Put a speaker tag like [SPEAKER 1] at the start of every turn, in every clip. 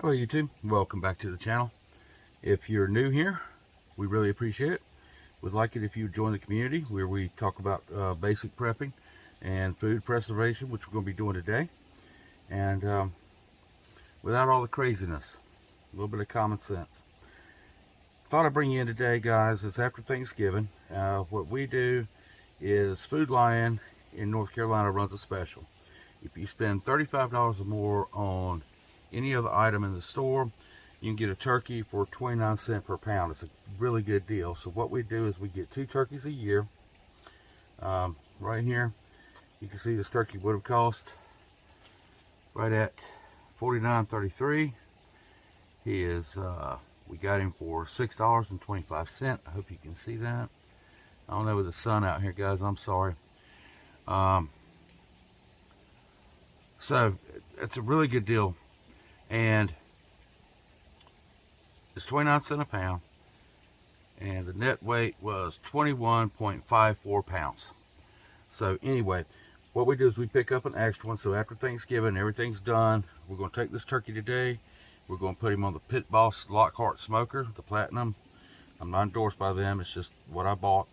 [SPEAKER 1] Hello YouTube, welcome back to the channel. If you're new here, we really appreciate it. We'd like it if you would join the community where we talk about basic prepping and food preservation, which we're going to be doing today. And without all the craziness, a little bit of common sense. Thought I'd bring you in today, guys. It's after Thanksgiving. What we do is Food Lion in North Carolina runs a special. If you spend $35 or more on any other item in the store, you can get a turkey for 29 cents per pound. It's a really good deal. So what we do is we get 2 turkeys a year. Right here, you can see this turkey would have cost right at $49.33. He is, we got him for $6.25. I hope you can see that. I don't know with the sun out here, guys. I'm sorry. So it's a really good deal. And it's 29 cents a pound, and the net weight was 21.54 pounds. So anyway, what we do is we pick up an extra one. So after Thanksgiving, everything's done. We're going to take this turkey today. We're going to put him on the Pit Boss Lockhart smoker, the Platinum. I'm not endorsed by them. It's just what I bought.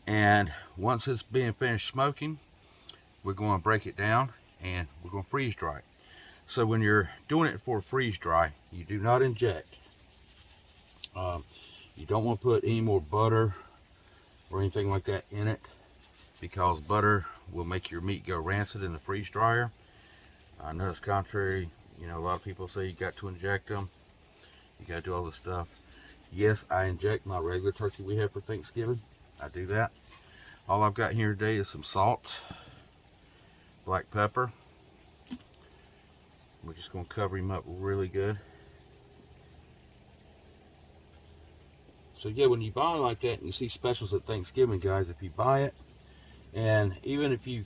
[SPEAKER 1] And once it's being finished smoking, we're going to break it down and we're going to freeze dry it. So when you're doing it for freeze dry, you do not inject. You don't want to put any more butter or anything like that in it, because butter will make your meat go rancid in the freeze dryer. I know it's contrary. You know, a lot of people say you got to inject them. You got to do all this stuff. Yes, I inject my regular turkey we have for Thanksgiving. I do that. All I've got here today is some salt, black pepper. We're just going to cover him up really good. So yeah, when you buy like that and you see specials at Thanksgiving, guys, if you buy it, and even if you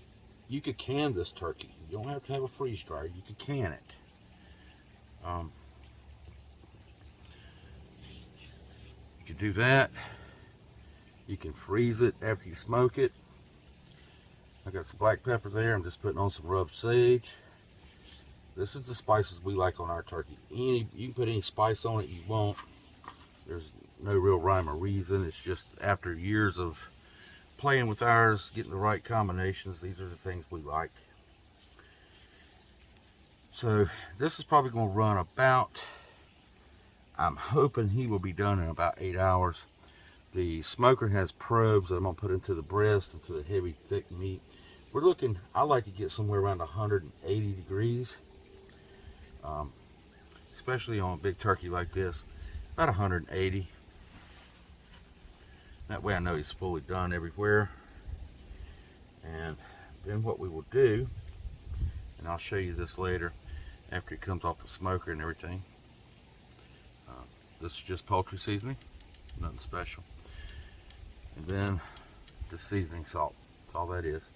[SPEAKER 1] could can this turkey. You don't have to have a freeze dryer. You could can it. You can do that. You can freeze it after you smoke it. I got some black pepper there. I'm just putting on some rubbed sage. This is the spices we like on our turkey. You can put any spice on it you want. There's no real rhyme or reason. It's just after years of playing with ours, getting the right combinations, these are the things we like. So this is probably going to run about, I'm hoping he will be done in about 8 hours. The smoker has probes that I'm going to put into the breast, into the heavy, thick meat. We're looking, I like to get somewhere around 180 degrees. Especially on a big turkey like this, about 180. That way I know he's fully done everywhere. And then what we will do, and I'll show you this later after it comes off the smoker and everything. This is just poultry seasoning, nothing special. And then the seasoning salt, that's all that is.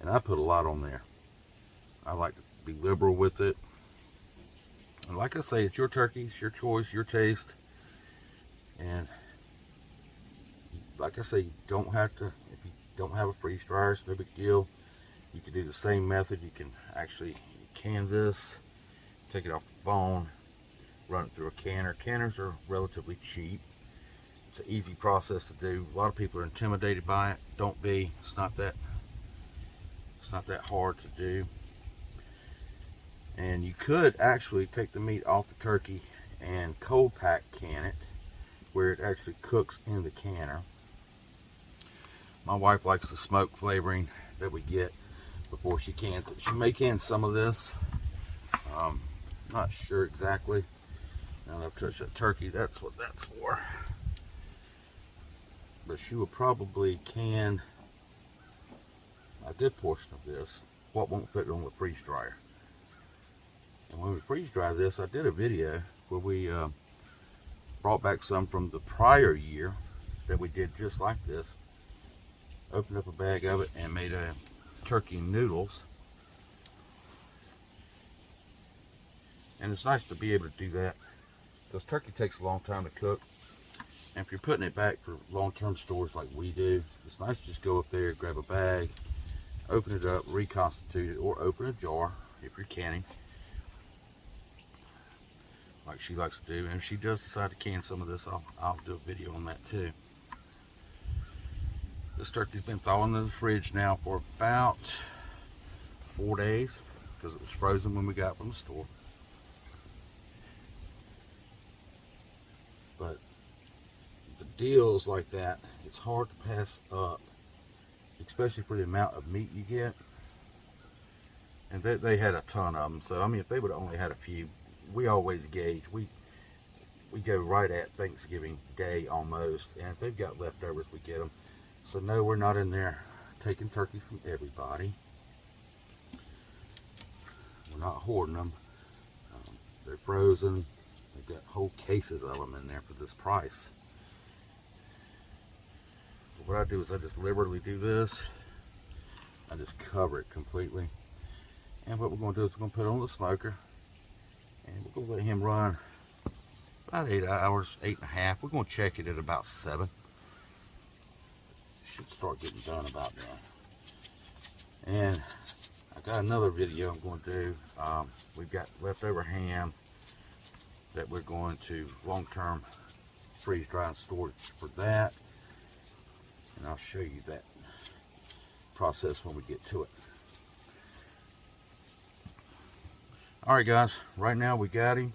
[SPEAKER 1] And I put a lot on there. I like to be liberal with it. And like I say, it's your turkey, it's your choice, your taste. And like I say, you don't have to, if you don't have a freeze dryer, it's no big deal. You can do the same method. You can actually can this, take it off the bone, run it through a canner. Canners are relatively cheap. It's an easy process to do. A lot of people are intimidated by it. Don't be. It's not that hard to do. And you could actually take the meat off the turkey and cold pack can it, where it actually cooks in the canner. My wife likes the smoke flavoring that we get before she cans it. She may can some of this. Not sure exactly. Now that I've touched that turkey, that's what that's for. But she will probably can a good portion of this. What won't fit on the freeze dryer. And when we freeze dry this, I did a video where we brought back some from the prior year that we did just like this. Opened up a bag of it and made a turkey noodles. And it's nice to be able to do that, because turkey takes a long time to cook. And if you're putting it back for long-term storage like we do, it's nice to just go up there, grab a bag, open it up, reconstitute it, or open a jar if you're canning. like she likes to do. And if she does decide to can some of this, I'll do a video on that too. This turkey's been thawing in the fridge now for about 4 days because it was frozen when we got it from the store. But the deals like that, it's hard to pass up, especially for the amount of meat you get. And they had a ton of them, so I mean, if they would have only had a few, we always gauge. We go right at Thanksgiving Day almost, and if they've got leftovers, we get them. So no, we're not in there taking turkeys from everybody. We're not hoarding them. They're frozen. They've got whole cases of them in there for this price. So what I do is I just liberally do this. I just cover it completely. And what we're going to do is we're going to put it on the smoker, and we're going to let him run about 8 hours, 8.5. We're going to check it at about 7. Should start getting done about then. And I got another video I'm going to do. We've got leftover ham that we're going to long-term freeze dry and storage for that, and I'll show you that process when we get to it. All right, guys, right now we got him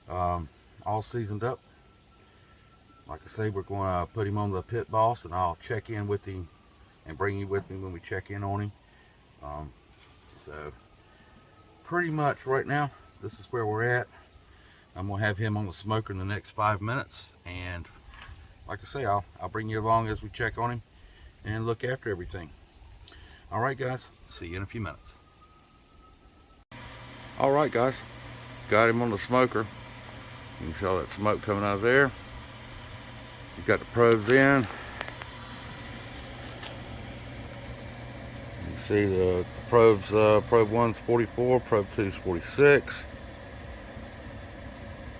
[SPEAKER 1] all seasoned up. Like I say, we're going to put him on the pit boss, and I'll check in with him and bring you with me when we check in on him. So pretty much right now, this is where we're at. I'm going to have him on the smoker in the next 5 minutes, and like I say, I'll bring you along as we check on him and look after everything. All right, guys, see you in a few minutes. All right, guys, got him on the smoker. You can see all that smoke coming out of there. You got the probes in. You see the probes, probe 1's 44, probe 2's 46.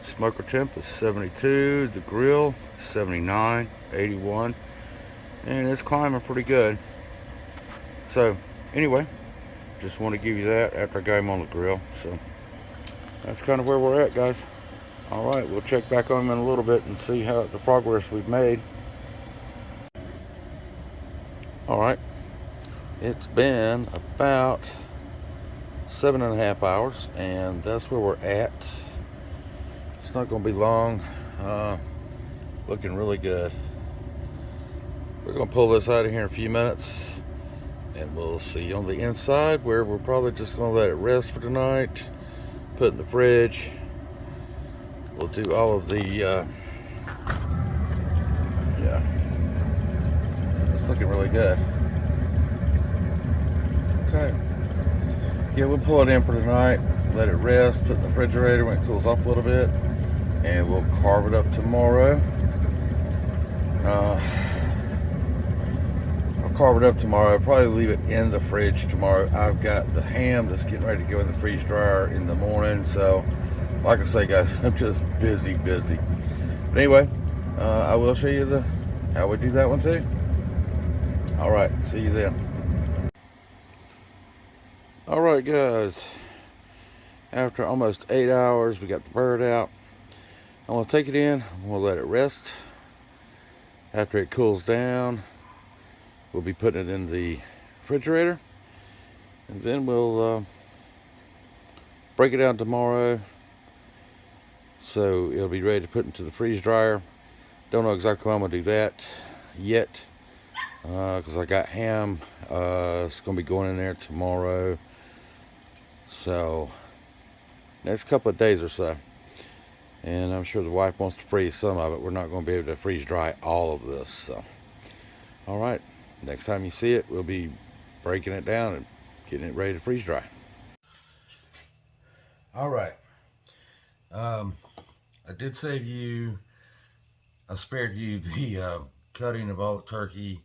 [SPEAKER 1] Smoker temp is 72, the grill 79, 81, and it's climbing pretty good. So anyway, just want to give you that after I got him on the grill. So that's kind of where we're at, guys. All right, we'll check back on him in a little bit and see how the progress we've made. All right, it's been about 7.5 hours, and that's where we're at. It's not going to be long. Looking really good. We're going to pull this out of here in a few minutes, and we'll see you on the inside, where we're probably just going to let it rest for tonight. Put it in the fridge. We'll do all of the yeah, it's looking really good. Okay, yeah, we'll pull it in for tonight, let it rest, put it in the refrigerator when it cools off a little bit, and we'll carve it up tomorrow. I'll carve it up tomorrow. I'll probably leave it in the fridge tomorrow. I've got the ham that's getting ready to go in the freeze dryer in the morning, so like I say, guys, I'm just busy. But anyway, I will show you how we do that one too. All right, see you then. All right, guys, after almost 8 hours, we got the bird out. I'm gonna take it in. I'm gonna let it rest. After it cools down, we'll be putting it in the refrigerator, and then we'll break it down tomorrow, so it'll be ready to put into the freeze dryer. Don't know exactly how I'm gonna do that yet, because I got ham. It's gonna be going in there tomorrow, so next couple of days or so. And I'm sure the wife wants to freeze some of it. We're not going to be able to freeze dry all of this. So, all right, next time you see it, we'll be breaking it down and getting it ready to freeze dry. All right. I did save you, I spared you the cutting of all the turkey.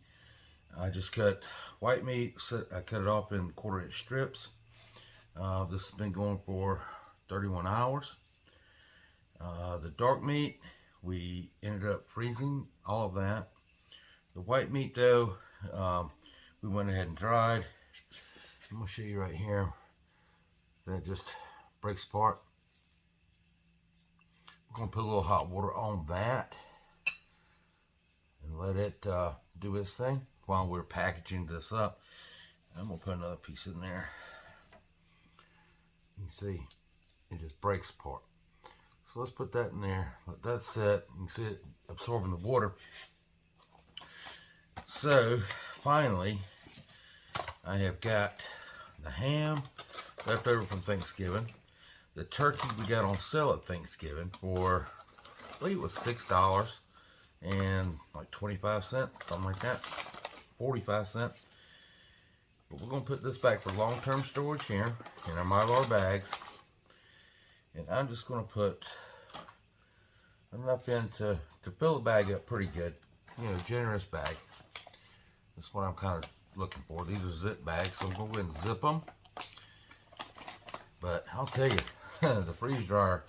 [SPEAKER 1] I just cut white meat. I cut it off in 1/4 inch strips. This has been going for 31 hours. The dark meat, we ended up freezing all of that. The white meat, though, we went ahead and dried. I'm going to show you right here. That just breaks apart. Gonna put a little hot water on that and let it do its thing while we're packaging this up. I'm gonna put another piece in there. You can see it just breaks apart. So let's put that in there, let that set. You can see it absorbing the water. So finally, I have got the ham left over from Thanksgiving, the turkey we got on sale at Thanksgiving for, I believe it was $6 and like 25 cents, something like that, 45 cents. But we're going to put this back for long-term storage here in our Mylar bags. And I'm just going to put enough in to fill the bag up pretty good. You know, generous bag. That's what I'm kind of looking for. These are zip bags, so I'm going to go ahead and zip them. But I'll tell you, the freeze dryer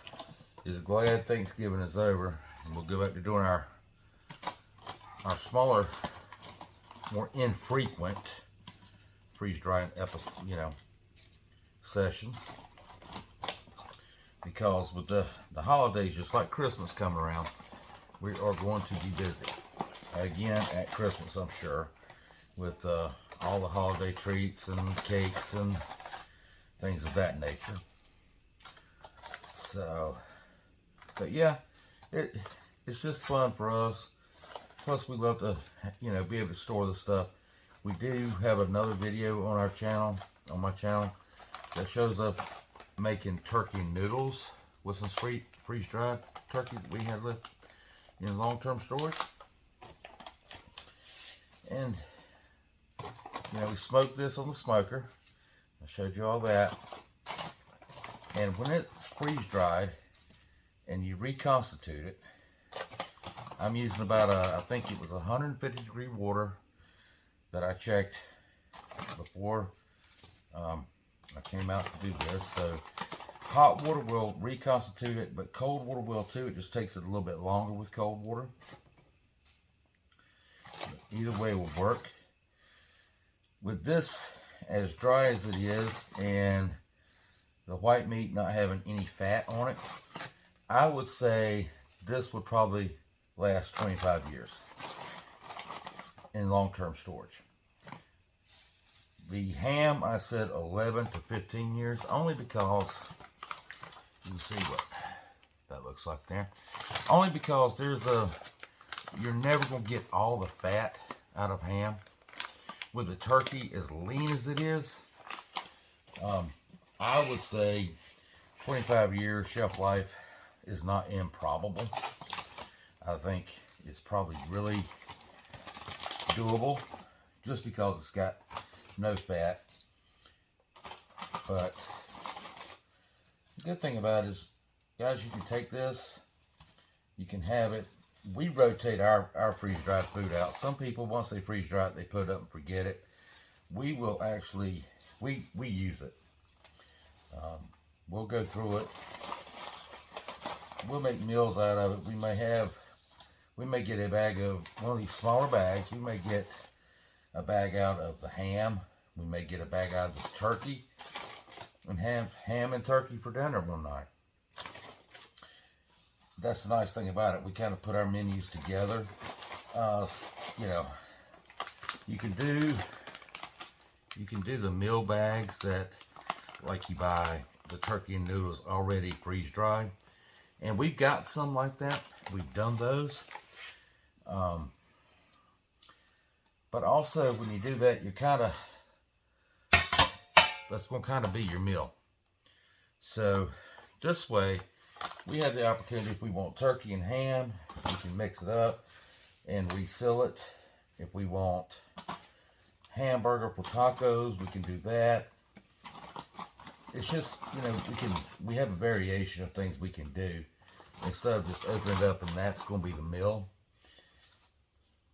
[SPEAKER 1] is glad Thanksgiving is over, and we'll go back to doing our smaller, more infrequent freeze drying sessions. Because with the holidays, just like Christmas coming around, we are going to be busy again at Christmas, I'm sure, with all the holiday treats and cakes and things of that nature. So, but yeah, it's just fun for us. Plus, we love to, be able to store the stuff. We do have another video on our channel, on my channel, that shows us making turkey noodles with some freeze-dried turkey that we had left in long-term storage. And, we smoked this on the smoker. I showed you all that. And when it's freeze-dried and you reconstitute it, I'm using about I think it was 150 degree water that I checked before I came out to do this. So hot water will reconstitute it, but cold water will too. It just takes it a little bit longer with cold water. But either way will work. With this as dry as it is and the white meat not having any fat on it, I would say this would probably last 25 years in long-term storage. The ham, I said 11 to 15 years, only because, you can see what that looks like there. Only because you're never going to get all the fat out of ham. With the turkey, as lean as it is, I would say 25 years shelf life is not improbable. I think it's probably really doable just because it's got no fat. But the good thing about it is, guys, you can take this, you can have it. We rotate our freeze-dried food out. Some people, once they freeze-dry it, they put it up and forget it. We will actually, we use it. We'll go through it. We'll make meals out of it. We may get a bag of one of these smaller bags. We may get a bag out of the ham. We may get a bag out of this turkey and have ham and turkey for dinner one night. That's the nice thing about it. We kind of put our menus together. You can do the meal bags that, like, you buy the turkey and noodles already freeze dried, and we've got some like that. We've done those. But also, when you do that, that's going to kind of be your meal. So this way, we have the opportunity, if we want turkey and ham, we can mix it up and reseal it. If we want hamburger for tacos, we can do that. It's just, we have a variation of things we can do instead of just opening it up and that's going to be the meal.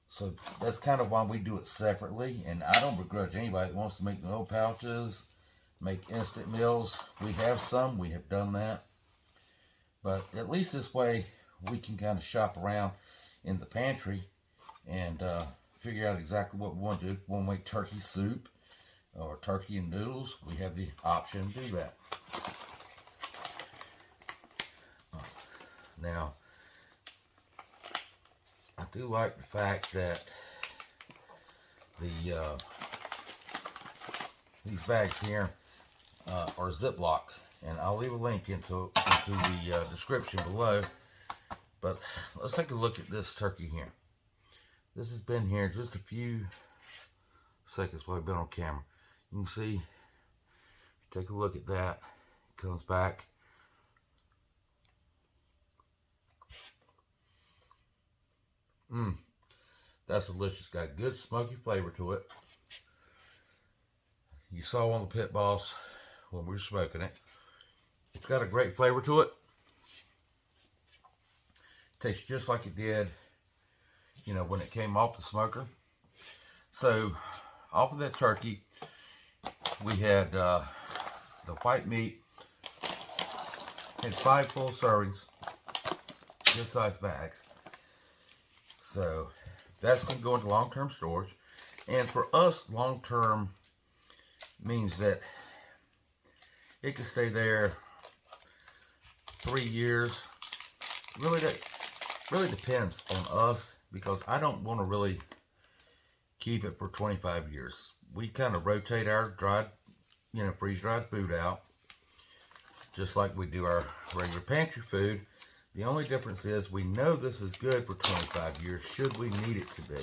[SPEAKER 1] So that's kind of why we do it separately. And I don't begrudge anybody that wants to make meal pouches, make instant meals. We have some, we have done that. But at least this way, we can kind of shop around in the pantry and figure out exactly what we want to do. If we want to make turkey soup or turkey and noodles, we have the option to do that. Now, I do like the fact that these bags here are Ziploc, and I'll leave a link into the description below. But let's take a look at this turkey here. This has been here just a few seconds while I've been on camera. You can see, take a look at that. It comes back. That's delicious. Got good smoky flavor to it. You saw on the Pit Boss when we were smoking it. It's got a great flavor to it. Tastes just like it did, you know, when it came off the smoker. So, off of that turkey, we had the white meat. Had 5 full servings, good sized bags. So, that's going to go into long-term storage. And for us, long-term means that it can stay there 3 years. Really depends on us, because I don't want to really keep it for 25 years. We kind of rotate our dried, you know, freeze-dried food out, just like we do our regular pantry food. The only difference is we know this is good for 25 years, should we need it to be.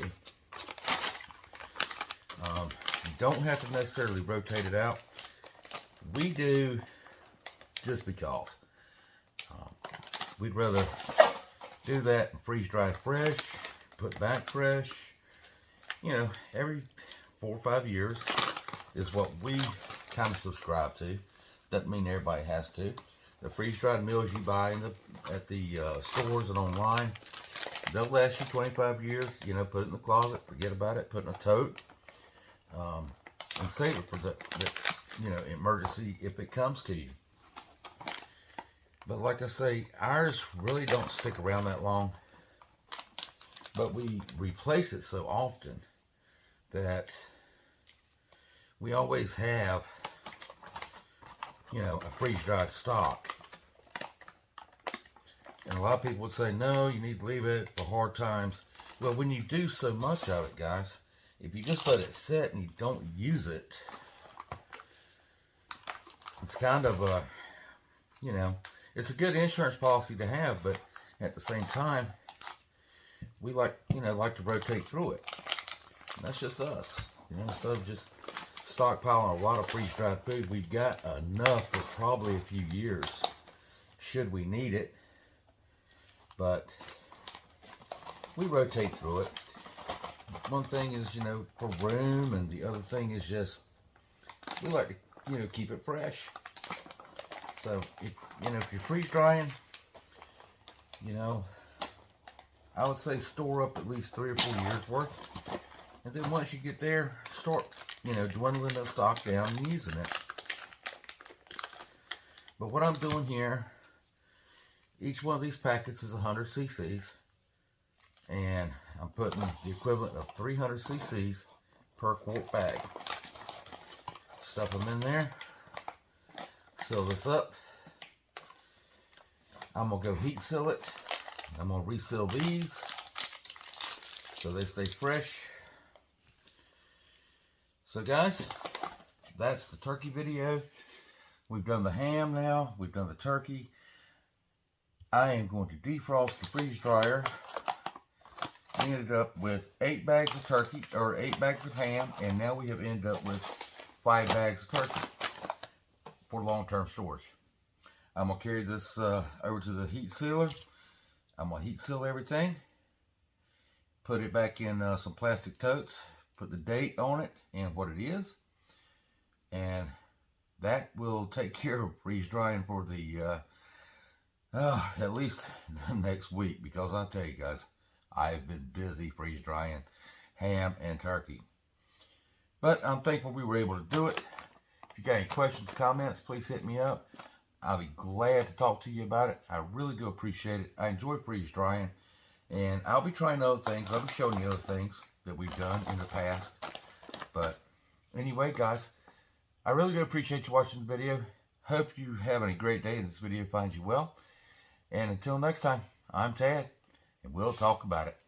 [SPEAKER 1] You don't have to necessarily rotate it out. We do just because. We'd rather do that and freeze dry fresh, put back fresh. You know, every 4 or 5 years is what we kind of subscribe to. Doesn't mean everybody has to. The freeze-dried meals you buy at the stores and online, they'll last you 25 years. You know, put it in the closet, forget about it, put it in a tote, and save it for the you know, emergency if it comes to you. But like I say, ours really don't stick around that long. But we replace it so often that we always have, you know, a freeze-dried stock. And a lot of people would say, no, you need to leave it for hard times. Well, when you do so much of it, guys, if you just let it sit and you don't use it, it's kind of a, you know, it's a good insurance policy to have, but at the same time, we like to rotate through it. And that's just us. You know, instead of just stockpiling a lot of freeze-dried food, we've got enough for probably a few years, should we need it. But we rotate through it. One thing is, you know, for room, and the other thing is just, we like to, you know, keep it fresh. So, if you're freeze drying, you know, I would say store up at least 3 or 4 years worth. And then once you get there, start, you know, dwindling that stock down and using it. But what I'm doing here, each one of these packets is 100 cc's. And I'm putting the equivalent of 300 cc's per quart bag. Stuff them in there. Seal this up. I'm going to go heat seal it. I'm going to reseal these so they stay fresh. So guys, that's the turkey video. We've done the ham now. We've done the turkey. I am going to defrost the freeze dryer. We ended up with 8 bags of turkey, or 8 bags of ham, and now we have ended up with 5 bags of turkey for long-term storage. I'm going to carry this over to the heat sealer. I'm going to heat seal everything, put it back in some plastic totes, put the date on it and what it is, and that will take care of freeze drying for the at least the next week, because I'll tell you guys, I've been busy freeze drying ham and turkey. But I'm thankful we were able to do it. If you got any questions, comments, please hit me up. I'll be glad to talk to you about it. I really do appreciate it. I enjoy freeze drying, and I'll be trying other things. I'll be showing you other things that we've done in the past. But anyway, guys, I really do appreciate you watching the video. Hope you're having a great day and this video finds you well. And until next time. I'm Ted, and we'll talk about it.